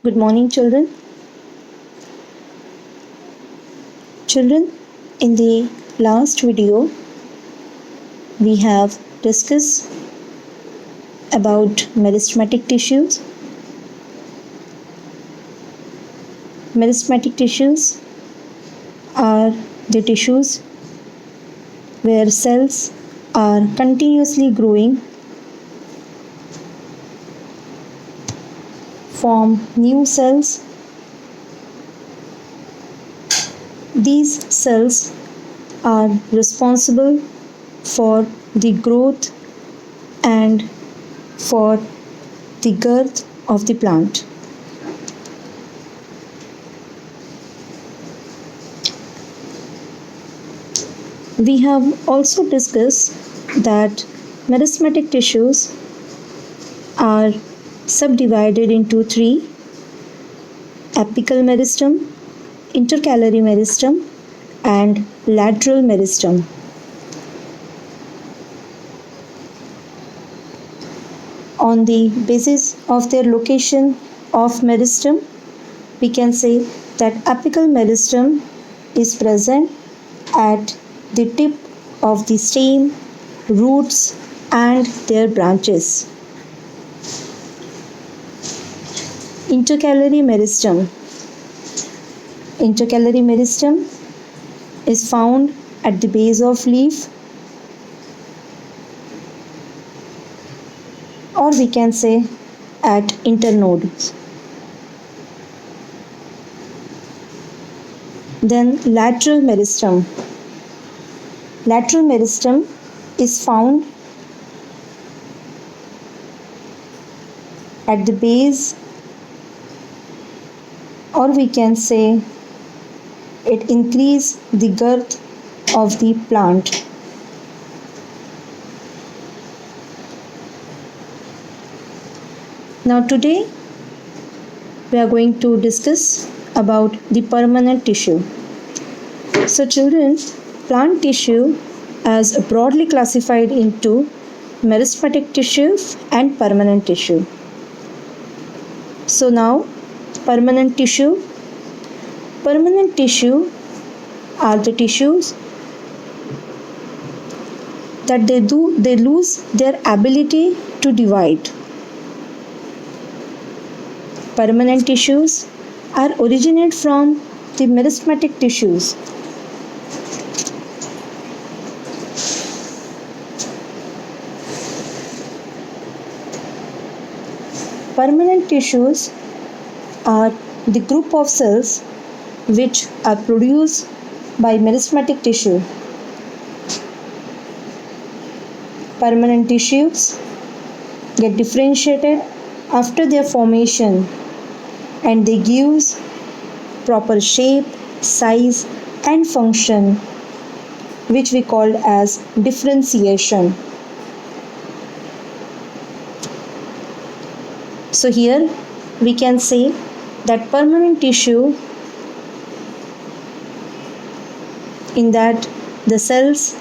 Good morning, children. Children, in the last video, we have discussed about meristematic tissues. Meristematic tissues are the tissues where cells are continuously growing, form new cells. These cells are responsible for the growth and for the girth of the plant. We have also discussed that meristematic tissues are subdivided into three: apical meristem, intercalary meristem, and lateral meristem. On the basis of their location of meristem, we can say that apical meristem is present at the tip of the stem, roots, and their branches. Intercalary meristem. Intercalary meristem is found at the base of leaf, or we can say at internodes. Then lateral meristem. Lateral meristem is found at the base, or we can say it increases the girth of the plant. Now today we are going to discuss about the permanent tissue. So children, plant tissue is broadly classified into meristematic tissue and permanent tissue. So now permanent tissue. Permanent tissue are the tissues that they lose their ability to divide. Permanent tissues are originate from the meristematic tissues. Permanent tissues are the group of cells which are produced by meristematic tissue. Permanent tissues get differentiated after their formation, and they give proper shape, size, and function, which we call as differentiation. So here we can say that permanent tissue, in that the cells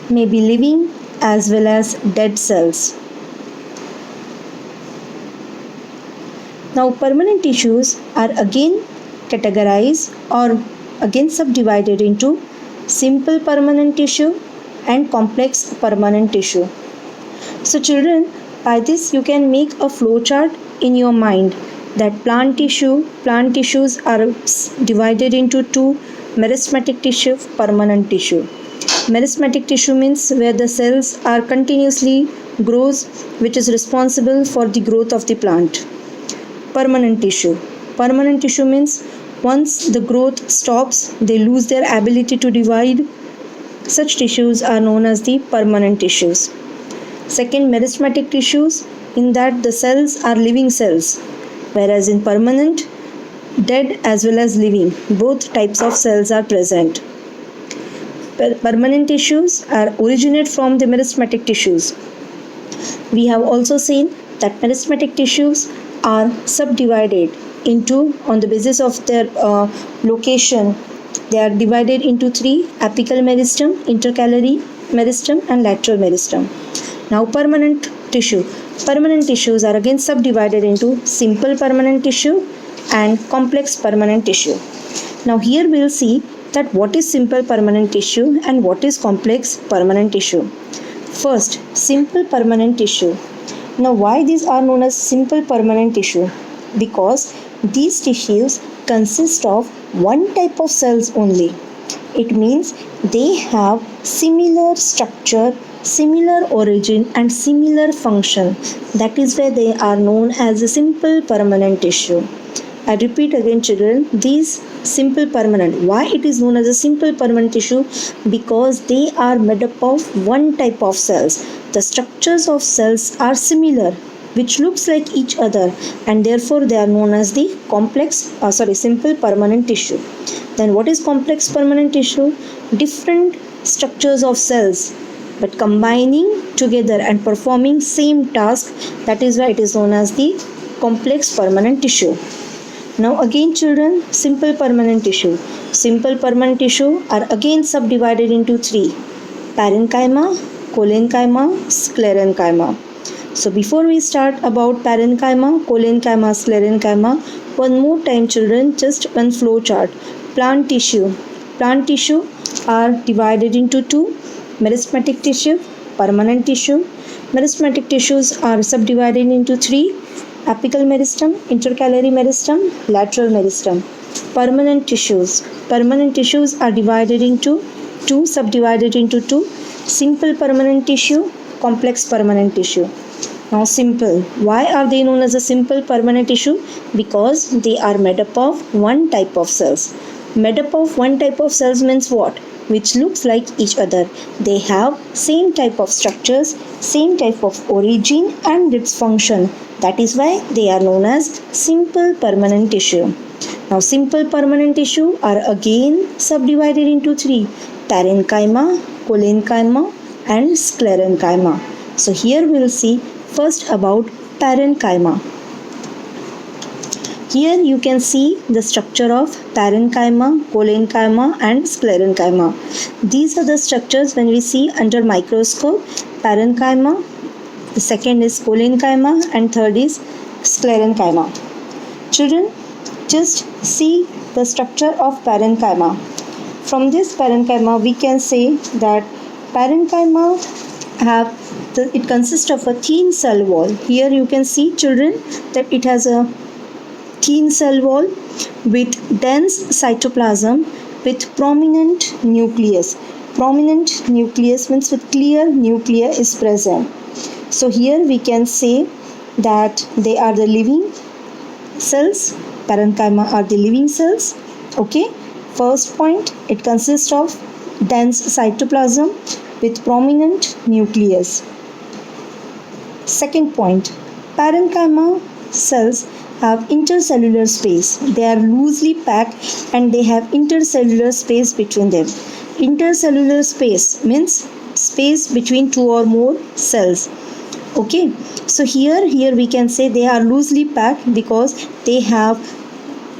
may be living as well as dead cells. Now permanent tissues are again categorized or again subdivided into simple permanent tissue and complex permanent tissue. So children, by this you can make a flow chart in your mind that plant tissues are divided into two: meristematic tissue, permanent tissue. Meristematic tissue means where the cells are continuously grows, which is responsible for the growth of the plant. Permanent tissue. Permanent tissue means once the growth stops, they lose their ability to divide. Such tissues are known as the permanent tissues. Second, meristematic tissues, in that the cells are living cells, whereas in permanent, dead as well as living, both types of cells are present. Permanent tissues are originate from the meristematic tissues. We have also seen that meristematic tissues are subdivided into, on the basis of their location, they are divided into three: apical meristem, intercalary meristem, and lateral meristem. Now permanent tissue. Permanent tissues are again subdivided into simple permanent tissue and complex permanent tissue. Now here we will see that what is simple permanent tissue and what is complex permanent tissue. First, simple permanent tissue. Now why these are known as simple permanent tissue? Because these tissues consist of one type of cells only. It means they have similar structure, similar origin and similar function. That is why they are known as a simple permanent tissue. I repeat again children, these simple permanent. Why it is known as a simple permanent tissue? Because they are made up of one type of cells. The structures of cells are similar, which looks like each other, and therefore they are known as the simple permanent tissue. Then what is complex permanent tissue? Different structures of cells but combining together and performing same task. That is why it is known as the complex permanent tissue. Now again children, simple permanent tissue. Simple permanent tissue are again subdivided into three: parenchyma, collenchyma, sclerenchyma. So before we start about parenchyma, collenchyma, sclerenchyma, one more time children, just one flow chart. Plant tissue. Plant tissue are divided into two: meristematic tissue, permanent tissue. Meristematic tissues are subdivided into three: apical meristem, intercalary meristem, lateral meristem. Permanent tissues. Permanent tissues are subdivided into two: simple permanent tissue, complex permanent tissue. Now simple. Why are they known as a simple permanent tissue? Because they are made up of one type of cells. Made up of one type of cells means what? Which looks like each other. They have same type of structures, same type of origin and its function. That is why they are known as simple permanent tissue. Now simple permanent tissue are again subdivided into three: parenchyma, collenchyma and sclerenchyma. So here we will see first about parenchyma. Here you can see the structure of parenchyma, collenchyma and sclerenchyma. These are the structures when we see under microscope. Parenchyma, the second is collenchyma and third is sclerenchyma. Children, just see the structure of parenchyma. From this parenchyma we can say that parenchyma it consists of a thin cell wall. Here you can see children that it has a thin cell wall with dense cytoplasm with prominent nucleus. Prominent nucleus means with clear nuclei is present. So here we can say that they are the living cells. Parenchyma are the living cells. Okay. First point, it consists of dense cytoplasm with prominent nucleus. Second point, parenchyma cells have intercellular space. They are loosely packed and they have intercellular space between them. Intercellular space means space between two or more cells. Okay, so here we can say they are loosely packed because they have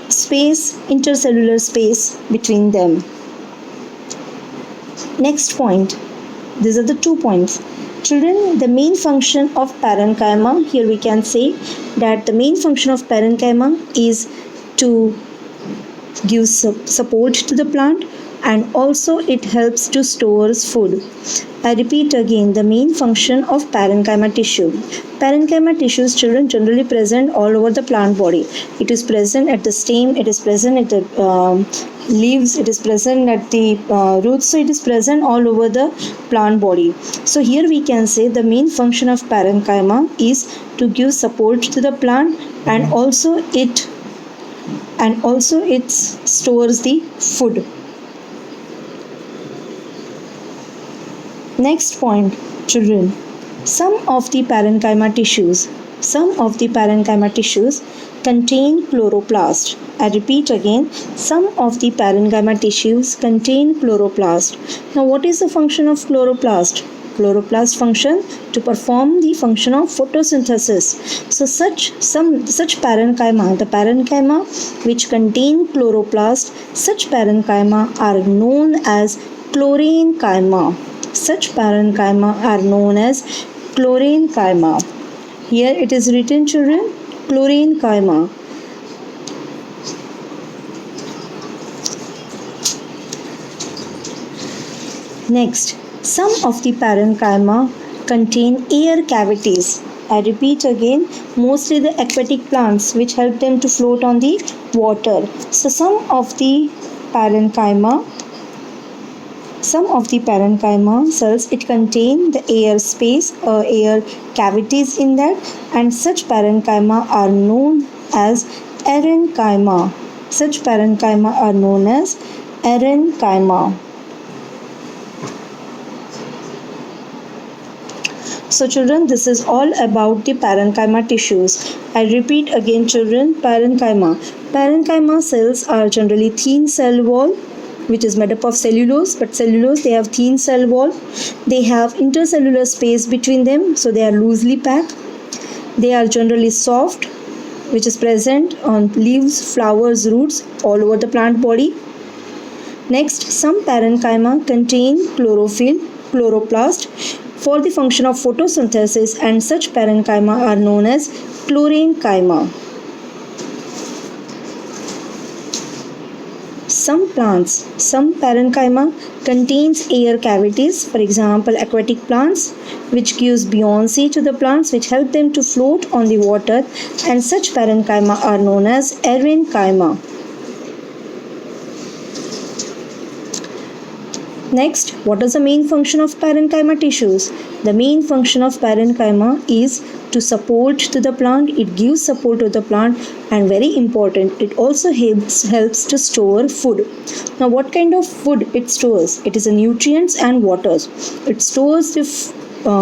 space, intercellular space between them. Next point, these are the 2 points. Children, the main function of parenchyma, here we can say that the main function of parenchyma is to give support to the plant and also it helps to store food. I repeat again, the main function of parenchyma tissue. Parenchyma tissues, children, generally present all over the plant body. It is present at the stem, it is present at the leaves, it is present at the roots, so it is present all over the plant body. So here we can say the main function of parenchyma is to give support to the plant and also it stores the food. Next point, children, some of the parenchyma tissues contain chloroplast. I repeat again, some of the parenchyma tissues contain chloroplast. Now what is the function of chloroplast? Chloroplast function to perform the function of photosynthesis. So such parenchyma, the parenchyma which contain chloroplast, such parenchyma are known as chlorenchyma. Such parenchyma are known as Chlorenchyma. Here it is written, children, Chlorenchyma. Next, some of the parenchyma contain air cavities. I repeat again, mostly the aquatic plants which help them to float on the water. So some of the parenchyma cells, it contain the air space, air cavities in that, and such parenchyma are known as aerenchyma. Such parenchyma are known as aerenchyma. So children, this is all about the parenchyma tissues. I repeat again, children, parenchyma. Parenchyma cells are generally thin cell wall, which is made up of cellulose, but cellulose, they have thin cell wall. They have intercellular space between them, so they are loosely packed. They are generally soft, which is present on leaves, flowers, roots, all over the plant body. Next, some parenchyma contain chlorophyll, chloroplast, for the function of photosynthesis, and such parenchyma are known as chlorenchyma. Some plants, some parenchyma contains air cavities, for example aquatic plants, which gives buoyancy to the plants, which help them to float on the water, and such parenchyma are known as aerenchyma. Next, what is the main function of parenchyma tissues? The main function of parenchyma is to support to the plant. It gives support to the plant, and very important, it also helps to store food. Now, what kind of food it stores? It is a nutrients and waters. It stores the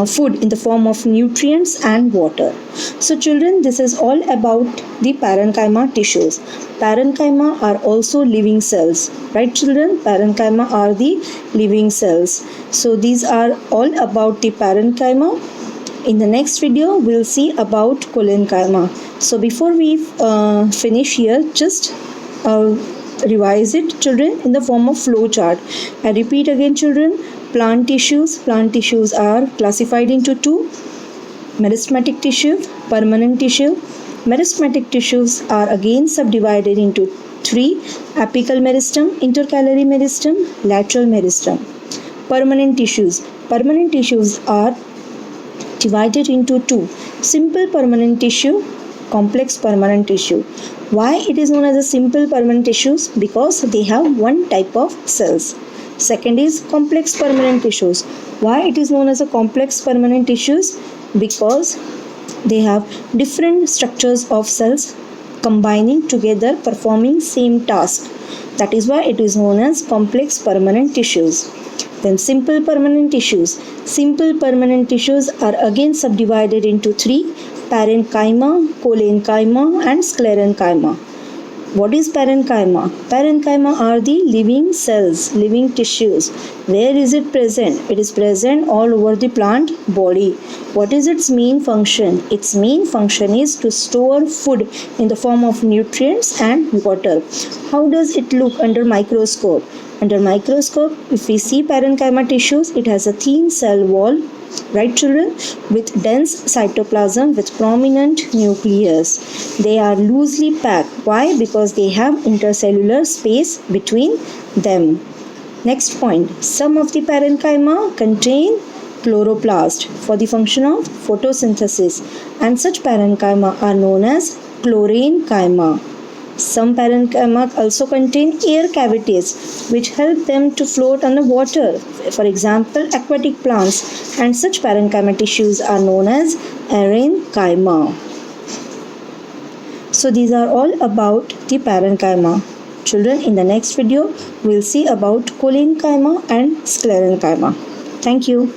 food in the form of nutrients and water. So children, this is all about the parenchyma tissues. Parenchyma are also living cells, right children? Parenchyma are the living cells. So these are all about the parenchyma. In the next video, we'll see about chlorenchyma. So before we finish here, just revise it, children, in the form of flow chart. I repeat again, children, plant tissues are classified into two: meristematic tissue, permanent tissue. Meristematic tissues are again subdivided into three: apical meristem, intercalary meristem, lateral meristem. Permanent tissues are divided into two: simple permanent tissue, complex permanent tissue. Why it is known as a simple permanent tissues? Because they have one type of cells. Second is complex permanent tissues. Why it is known as a complex permanent tissues? Because they have different structures of cells combining together, performing same task. That is why it is known as complex permanent tissues. Then simple permanent tissues. Simple permanent tissues are again subdivided into three: parenchyma, chlorenchyma, and sclerenchyma. What is parenchyma? Parenchyma are the living cells, living tissues. Where is it present? It is present all over the plant body. What is its main function? Its main function is to store food in the form of nutrients and water. How does it look under microscope? Under microscope, if we see parenchyma tissues, it has a thin cell wall, right children, with dense cytoplasm with prominent nucleus. They are loosely packed. Why? Because they have intercellular space between them. Next point, some of the parenchyma contain chloroplast for the function of photosynthesis, and such parenchyma are known as chlorenchyma. Some parenchyma also contain air cavities which help them to float on the water. For example, aquatic plants, and such parenchyma tissues are known as aerenchyma. So these are all about the parenchyma. Children, in the next video, we'll see about chlorenchyma and sclerenchyma. Thank you.